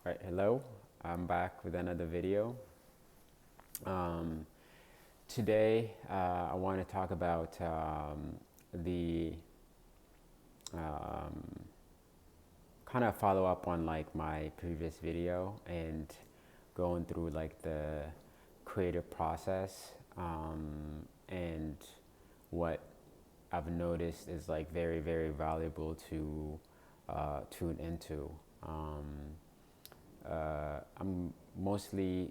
Alright, hello. I'm back with another video. Um, Today, I want to talk about the um, kind of follow up on like my previous video and going through like the creative process and what I've noticed is like very, very valuable to tune into. I'm mostly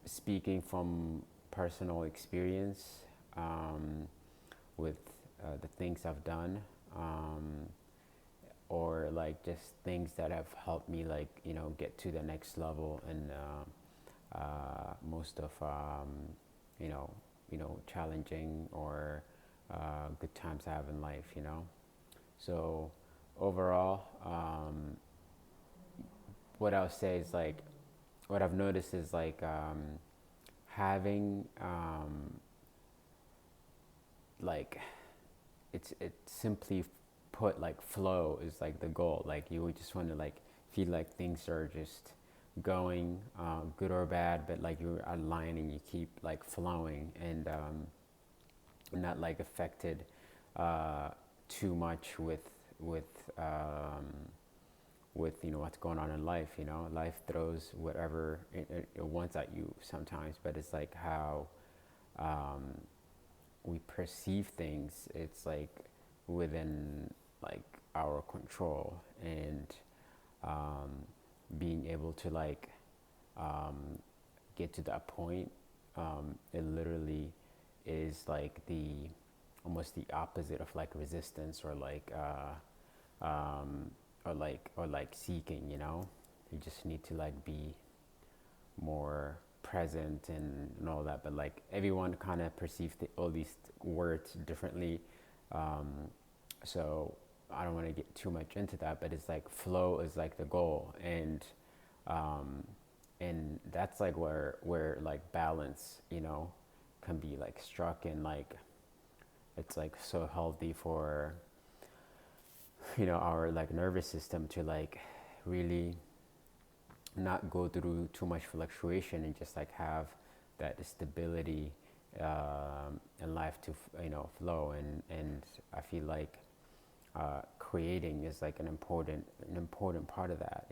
speaking from personal experience with the things I've done, or like just things that have helped me, like get to the next level, and most of you know challenging or good times I have in life. So overall, what I'll say is like what I've noticed is like having like it's simply put, like flow is like the goal. Like you would just want to like feel like things are just going good or bad, but like you're aligning, you keep like flowing, and not like affected uh, too much with um, with what's going on in life. Life throws whatever it wants at you sometimes, but it's like how we perceive things. It's like within like our control, and um, being able to like um, get to that point. It literally is like the almost the opposite of like resistance, or like or like seeking. You just need to like be more present and all that, but like everyone kind of perceives all these words differently. um, so I don't want to get too much into that, but it's like flow is like the goal, um, and that's like where like balance can be like struck, and like it's like so healthy for our like nervous system to like really not go through too much fluctuation, and just like have that stability in life to flow. And I feel like creating is like an important part of that.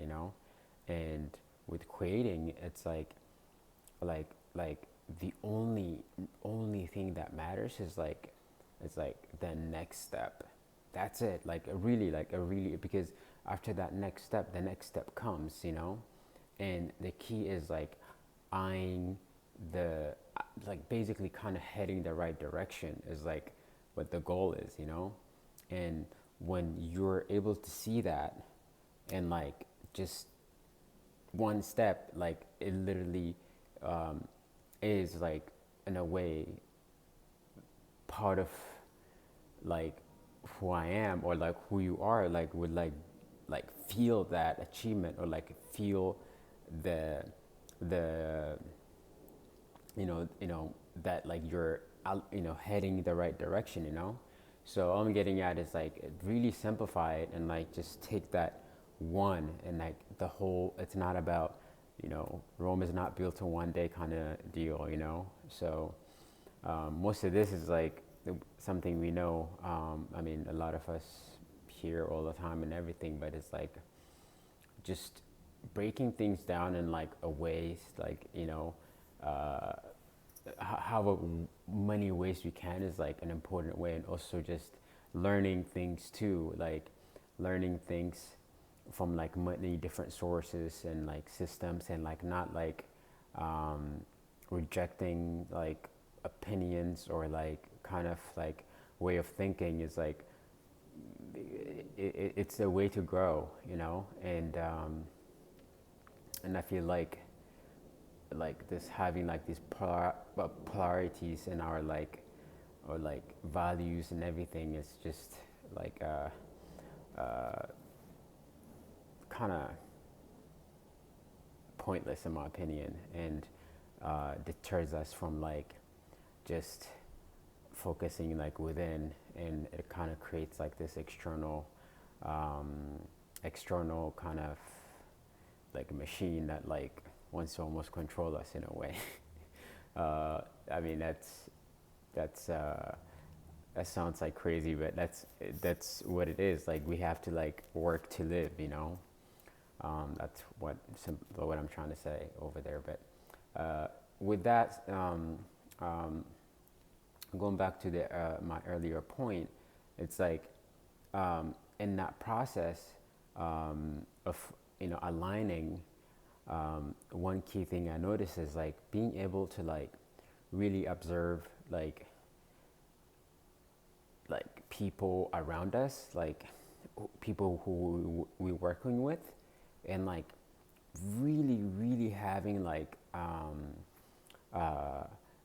And with creating, it's like the only thing that matters is like it's like the next step. That's it. Like a really, because after that next step, the next step comes. And the key is like eyeing the like basically kind of heading the right direction is like what the goal is. And when you're able to see that, and like just one step, like it literally is like in a way part of like who I am, or like who you are, like would like feel that achievement, or like feel the the that like you're out, heading the right direction. So all I'm getting at is like really simplify it, and like just take that one, and like the whole, it's not about Rome is not built in one day kind of deal. So most of this is like something we know. I mean, a lot of us hear all the time and everything, but it's like just breaking things down in like a ways, like uh, however many ways we can is like an important way. And also just learning things too, like learning things from like many different sources and like systems, and like not like um, rejecting like opinions, or like kind of like way of thinking is like it's a way to grow. And I feel like this having like these polarities in our like, or like values and everything, is just like kind of pointless in my opinion, and deters us from like just focusing like within, and it kind of creates like this external kind of like a machine that like wants to almost control us in a way. I mean, that's that sounds like crazy, but that's what it is. Like we have to like work to live, you know. That's what I'm trying to say over there. But with that, going back to the my earlier point, it's like in that process of aligning, one key thing I notice is like being able to like really observe like people around us, like people who we're working with, and like really having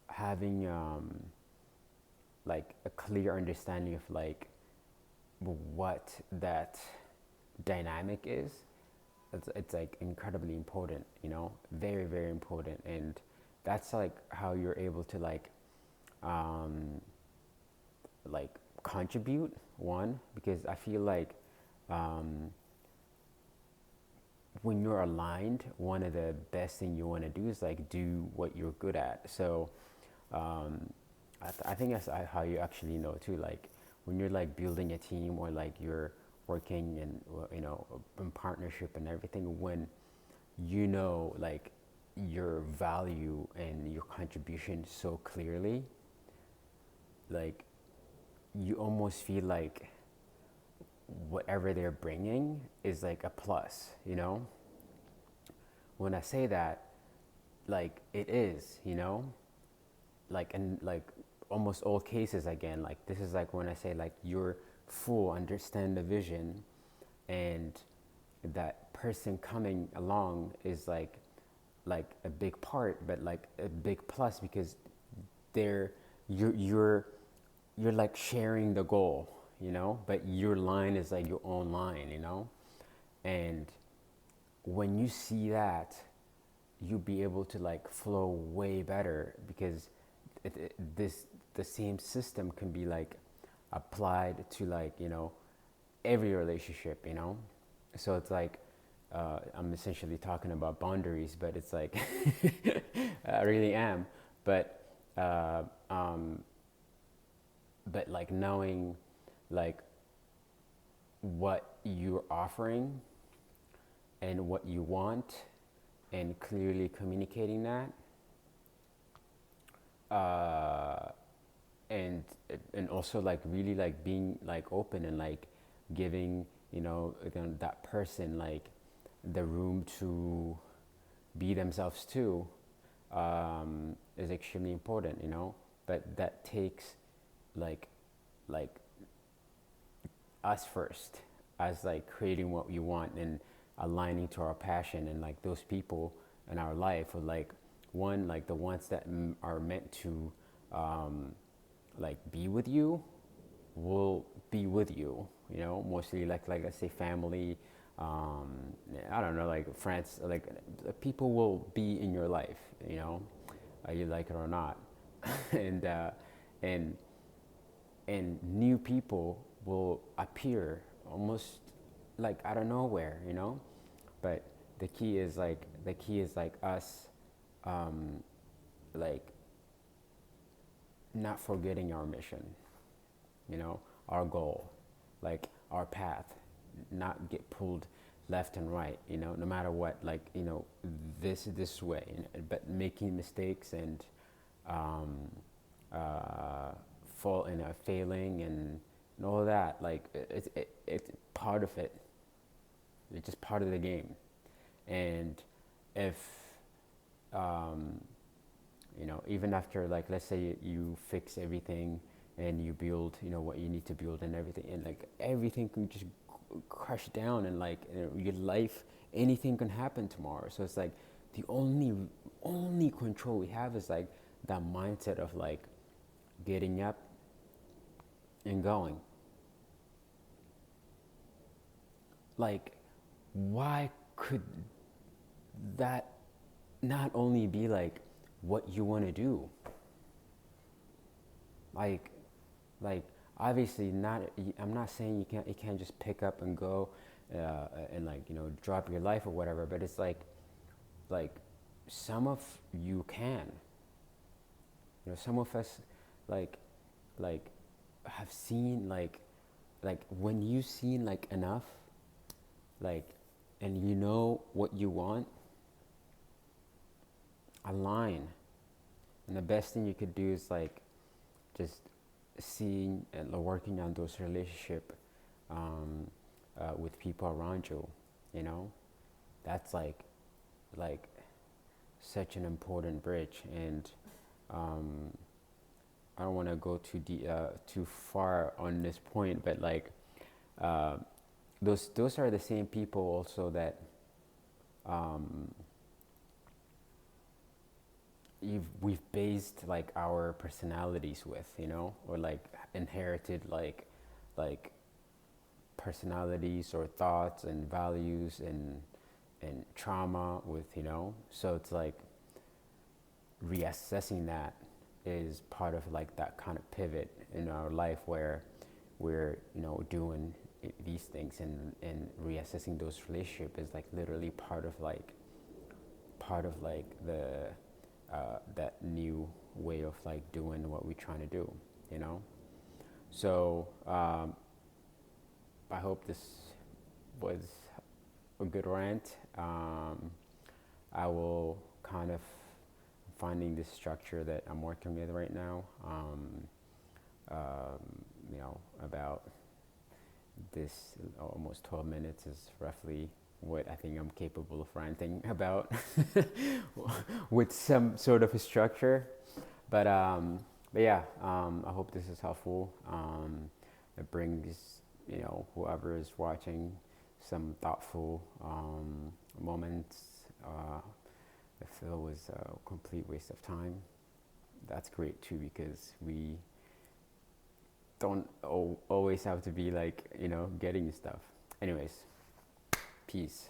having like a clear understanding of like what that dynamic is. It's like incredibly important, you know, very important. And that's like how you're able to um, like contribute, one, because I feel like um, when you're aligned, one of the best thing you want to do is like do what you're good at. So I think that's how you actually know too, like when you're like building a team, or like you're working in in partnership and everything, when you know like your value and your contribution so clearly, like you almost feel like whatever they're bringing is like a plus, you know. When I say that, like it is, you know, like in like almost all cases, again, like this is like when I say like you're full understand the vision, and that person coming along is like a big part, but like a big plus, because they're you're like sharing the goal, you know, but your line is like your own line, you know. And when you see that, you'll be able to like flow way better, because this the same system can be like applied to like every relationship, you know. So it's like I'm essentially talking about boundaries, but it's like I really am. But uh, um, but like knowing like what you're offering and what you want, and clearly communicating that, uh, and and also like really like being like open, and like giving again that person like the room to be themselves too, is extremely important, you know. But that takes like like us first, as like creating what we want and aligning to our passion, and like those people in our life are like one, like the ones that are meant to like be with you will be with you, you know, mostly like I say family, um, I don't know, like friends, like people will be in your life, you know, you like it or not. and and and new people will appear almost like out of nowhere, you know. But the key is like us, um, like not forgetting our mission, you know, our goal, like our path, not get pulled left and right, you know, no matter what, like this way, but making mistakes and um, uh, failing and all that, like it's part of it. It's just part of the game. And if um, even after, like, let's say you fix everything and you build what you need to build and everything, and like everything can just crush down, and like your life, anything can happen tomorrow. So it's like the only control we have is like that mindset of like getting up and going. Like, why could that not only be like what you want to do? Like like obviously not, I'm not saying you can't just pick up and go, and like, you know, drop your life or whatever. But it's like some of you can, you know, some of us like like have seen like when you've seen like enough, like, and you know what you want, align. And the best thing you could do is like just seeing and working on those relationship um, with people around you. You know, that's like such an important bridge. And um, I don't want to go too far on this point, but like uh, those are the same people also that um, we've based like our personalities with, you know, or like inherited like personalities or thoughts and values and trauma with, you know. So it's like reassessing that is part of like that kind of pivot in our life where we're, you know, doing these things, and reassessing those relationships is like literally part of like the that new way of like doing what we're trying to do, you know. So I hope this was a good rant. I will kind of finding this structure that I'm working with right now. You know, about this almost 12 minutes is roughly what I think I'm capable of ranting about with some sort of a structure. But yeah, I hope this is helpful. It brings, you know, whoever is watching some thoughtful moments. If it was a complete waste of time, that's great too, because we don't always have to be like, you know, getting stuff. Anyways, peace.